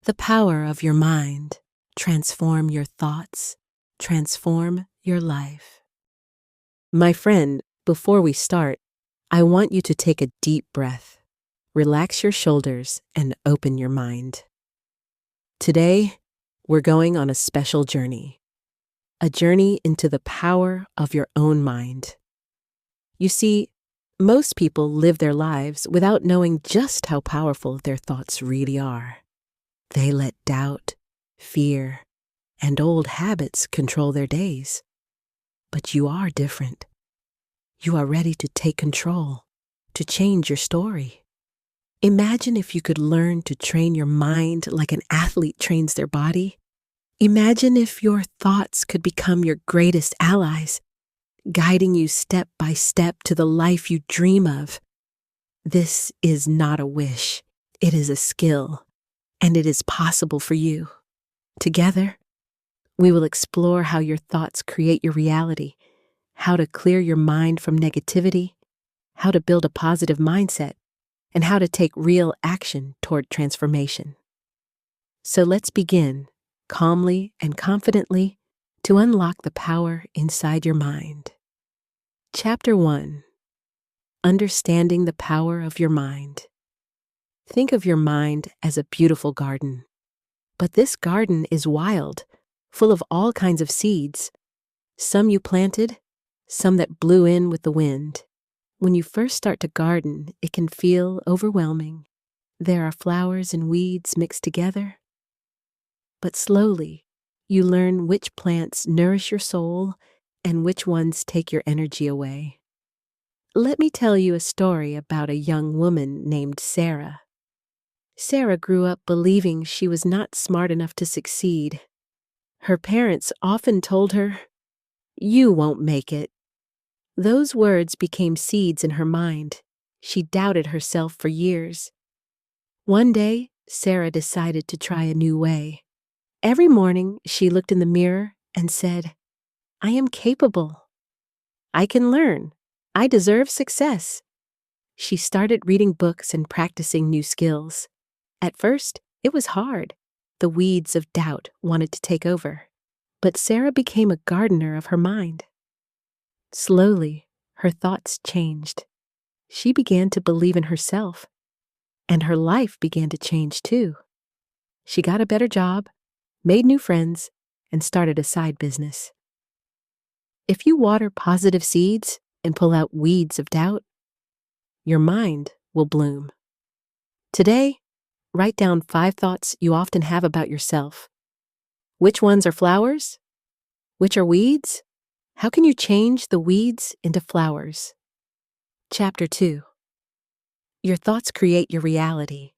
The power of your mind. Transform your thoughts. Transform your life. My friend, before we start, I want you to take a deep breath. Relax your shoulders and open your mind. Today, we're going on a special journey. A journey into the power of your own mind. You see, most people live their lives without knowing just how powerful their thoughts really are. They let doubt, fear, and old habits control their days. But you are different. You are ready to take control, to change your story. Imagine if you could learn to train your mind like an athlete trains their body. Imagine if your thoughts could become your greatest allies, guiding you step by step to the life you dream of. This is not a wish. It is a skill, and it is possible for you. Together, we will explore how your thoughts create your reality, how to clear your mind from negativity, how to build a positive mindset, and how to take real action toward transformation. So let's begin, calmly and confidently, to unlock the power inside your mind. Chapter 1. Understanding the power of your mind. Think of your mind as a beautiful garden. But this garden is wild, full of all kinds of seeds. Some you planted, some that blew in with the wind. When you first start to garden, it can feel overwhelming. There are flowers and weeds mixed together. But slowly, you learn which plants nourish your soul and which ones take your energy away. Let me tell you a story about a young woman named Sarah. Sarah grew up believing she was not smart enough to succeed. Her parents often told her, "You won't make it." Those words became seeds in her mind. She doubted herself for years. One day, Sarah decided to try a new way. Every morning, she looked in the mirror and said, "I am capable. I can learn. I deserve success." She started reading books and practicing new skills. At first, it was hard. The weeds of doubt wanted to take over. But Sarah became a gardener of her mind. Slowly, her thoughts changed. She began to believe in herself, and her life began to change too. She got a better job, made new friends, and started a side business. If you water positive seeds and pull out weeds of doubt, your mind will bloom. Today, write down 5 thoughts you often have about yourself. Which ones are flowers? Which are weeds? How can you change the weeds into flowers? Chapter 2. Your thoughts create your reality.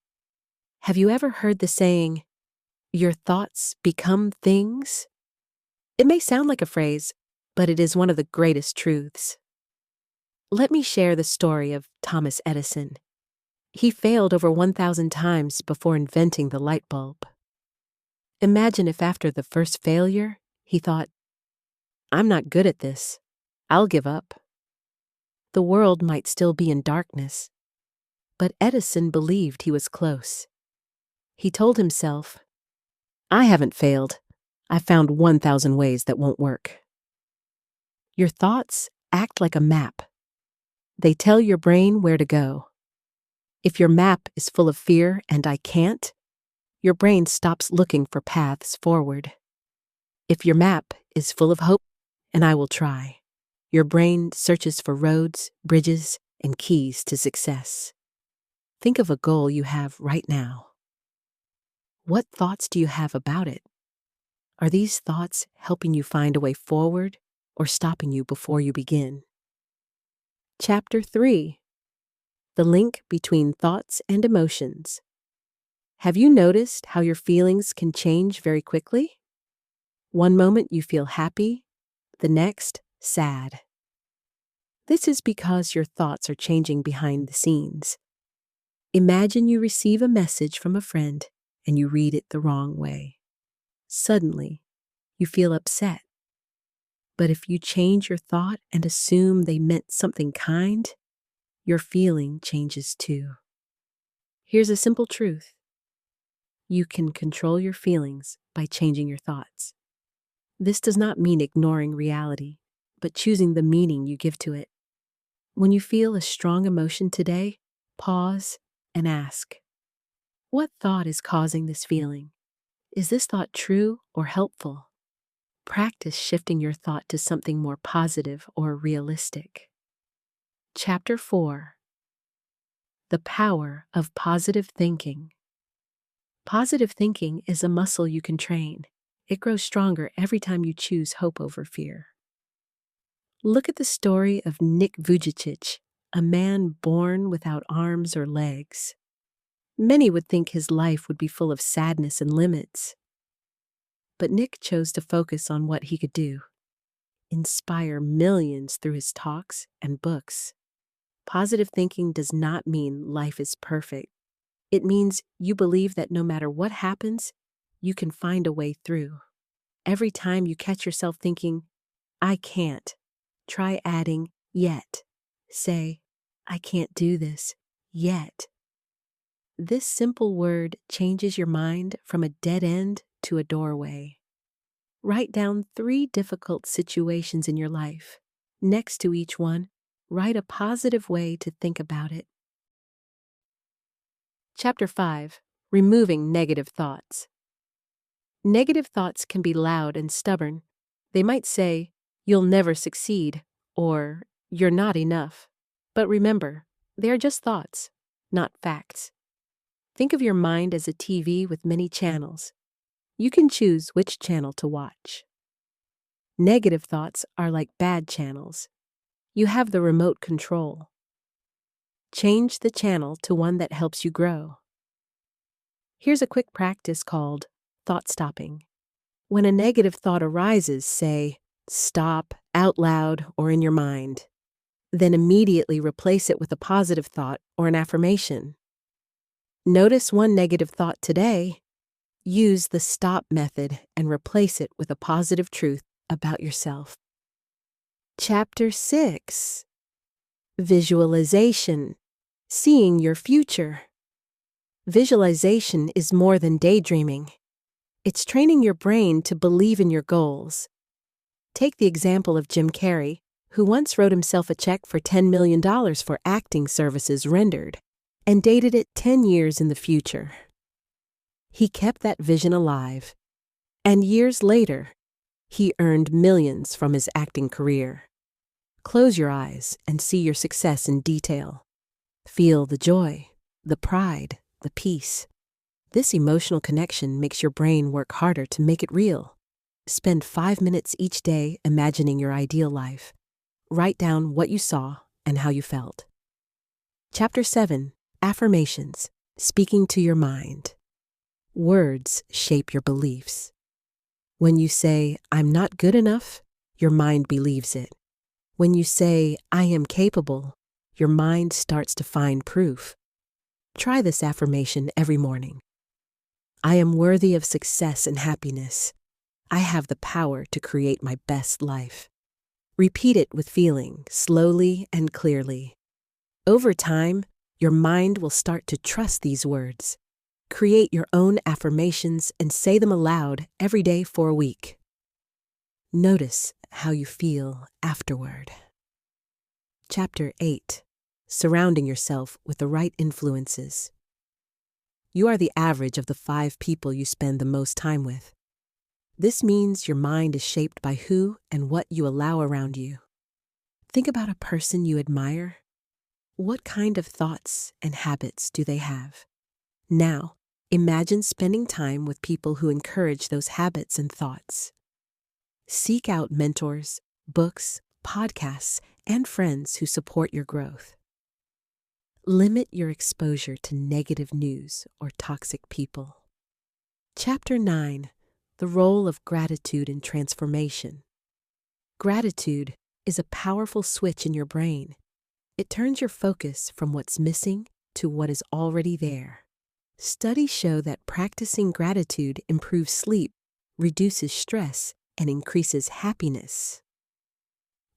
Have you ever heard the saying, "Your thoughts become things"? It may sound like a phrase, but it is one of the greatest truths. Let me share the story of Thomas Edison. He failed over 1,000 times before inventing the light bulb. Imagine if after the first failure, he thought, "I'm not good at this. I'll give up." The world might still be in darkness, but Edison believed he was close. He told himself, "I haven't failed. I've found 1,000 ways that won't work." Your thoughts act like a map. They tell your brain where to go. If your map is full of fear and "I can't," your brain stops looking for paths forward. If your map is full of hope and "I will try," your brain searches for roads, bridges, and keys to success. Think of a goal you have right now. What thoughts do you have about it? Are these thoughts helping you find a way forward or stopping you before you begin? Chapter 3. The link between thoughts and emotions. Have you noticed how your feelings can change very quickly? One moment you feel happy, the next, sad. This is because your thoughts are changing behind the scenes. Imagine you receive a message from a friend and you read it the wrong way. Suddenly, you feel upset. But if you change your thought and assume they meant something kind, your feeling changes too. Here's a simple truth. You can control your feelings by changing your thoughts. This does not mean ignoring reality, but choosing the meaning you give to it. When you feel a strong emotion today, pause and ask, what thought is causing this feeling? Is this thought true or helpful? Practice shifting your thought to something more positive or realistic. Chapter 4: The Power of Positive Thinking. Positive thinking is a muscle you can train. It grows stronger every time you choose hope over fear. Look at the story of Nick Vujicic, a man born without arms or legs. Many would think his life would be full of sadness and limits. But Nick chose to focus on what he could do: inspire millions through his talks and books. Positive thinking does not mean life is perfect. It means you believe that no matter what happens, you can find a way through. Every time you catch yourself thinking, I can't, try adding yet. Say, I can't do this yet. This simple word changes your mind from a dead end to a doorway. Write down 3 difficult situations in your life. Next to each one, write a positive way to think about it. Chapter 5: Removing Negative Thoughts. Negative thoughts can be loud and stubborn. They might say, you'll never succeed, or you're not enough. But remember, they are just thoughts, not facts. Think of your mind as a TV with many channels. You can choose which channel to watch. Negative thoughts are like bad channels. You have the remote control. Change the channel to one that helps you grow. Here's a quick practice called thought stopping. When a negative thought arises, say, stop, out loud or in your mind. Then immediately replace it with a positive thought or an affirmation. Notice one negative thought today. Use the stop method and replace it with a positive truth about yourself. Chapter 6: Visualization. Seeing your future. Visualization is more than daydreaming. It's training your brain to believe in your goals. Take the example of Jim Carrey, who once wrote himself a check for $10 million for acting services rendered and dated it 10 years in the future. He kept that vision alive, and years later, he earned millions from his acting career. Close your eyes and see your success in detail. Feel the joy, the pride, the peace. This emotional connection makes your brain work harder to make it real. Spend 5 minutes each day imagining your ideal life. Write down what you saw and how you felt. Chapter 7: Affirmations. Speaking to your mind. Words shape your beliefs. When you say, I'm not good enough, your mind believes it. When you say, I am capable, your mind starts to find proof. Try this affirmation every morning. I am worthy of success and happiness. I have the power to create my best life. Repeat it with feeling, slowly and clearly. Over time, your mind will start to trust these words. Create your own affirmations and say them aloud every day for a week. Notice how you feel afterward. Chapter 8: Surrounding yourself with the right influences. You are the average of the 5 people you spend the most time with. This means your mind is shaped by who and what you allow around you. Think about a person you admire. What kind of thoughts and habits do they have? Now, imagine spending time with people who encourage those habits and thoughts. Seek out mentors, books, podcasts, and friends who support your growth. Limit your exposure to negative news or toxic people. Chapter 9: The Role of Gratitude in Transformation. Gratitude is a powerful switch in your brain. It turns your focus from what's missing to what is already there. Studies show that practicing gratitude improves sleep, reduces stress, and increases happiness.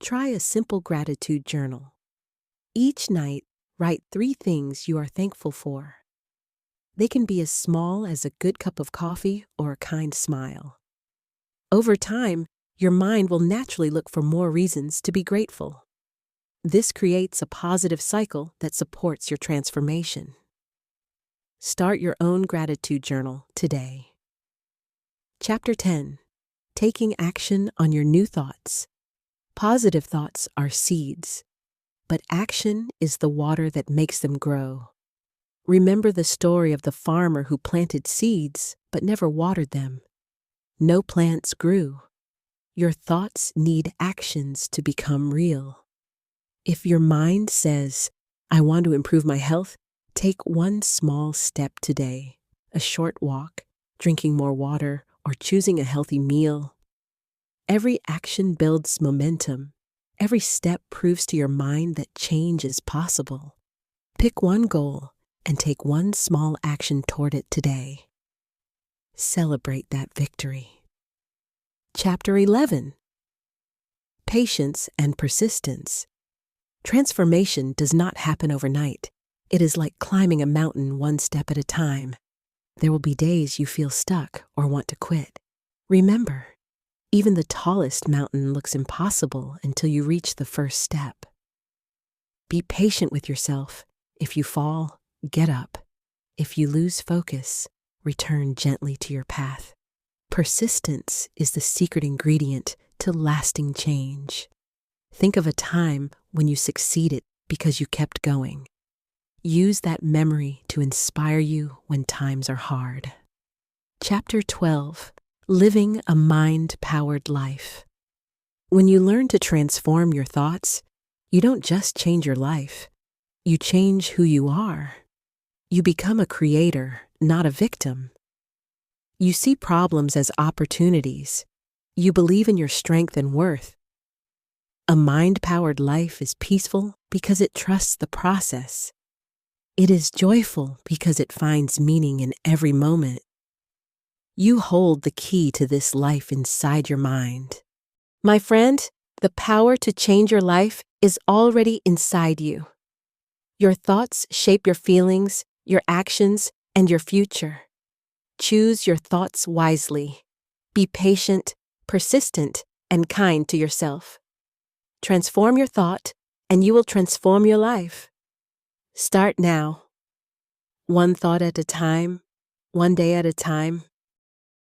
Try a simple gratitude journal. Each night, write 3 things you are thankful for. They can be as small as a good cup of coffee or a kind smile. Over time, your mind will naturally look for more reasons to be grateful. This creates a positive cycle that supports your transformation. Start your own gratitude journal today. Chapter 10. Taking action on your new thoughts. Positive thoughts are seeds, but action is the water that makes them grow. Remember the story of the farmer who planted seeds but never watered them. No plants grew. Your thoughts need actions to become real. If your mind says, "I want to improve my health," take one small step today. A short walk, drinking more water, or choosing a healthy meal. Every action builds momentum. Every step proves to your mind that change is possible. Pick one goal and take one small action toward it today. Celebrate that victory. Chapter 11. Patience and persistence. Transformation does not happen overnight. It is like climbing a mountain one step at a time. There will be days you feel stuck or want to quit. Remember, even the tallest mountain looks impossible until you reach the first step. Be patient with yourself. If you fall, get up. If you lose focus, return gently to your path. Persistence is the secret ingredient to lasting change. Think of a time when you succeeded because you kept going. Use that memory to inspire you when times are hard. Chapter 12. Living a mind-powered life. When you learn to transform your thoughts, you don't just change your life. You change who you are. You become a creator, not a victim. You see problems as opportunities. You believe in your strength and worth. A mind-powered life is peaceful because it trusts the process. It is joyful because it finds meaning in every moment. You hold the key to this life inside your mind. My friend, the power to change your life is already inside you. Your thoughts shape your feelings, your actions, and your future. Choose your thoughts wisely. Be patient, persistent, and kind to yourself. Transform your thought, and you will transform your life. Start now. One thought at a time, one day at a time.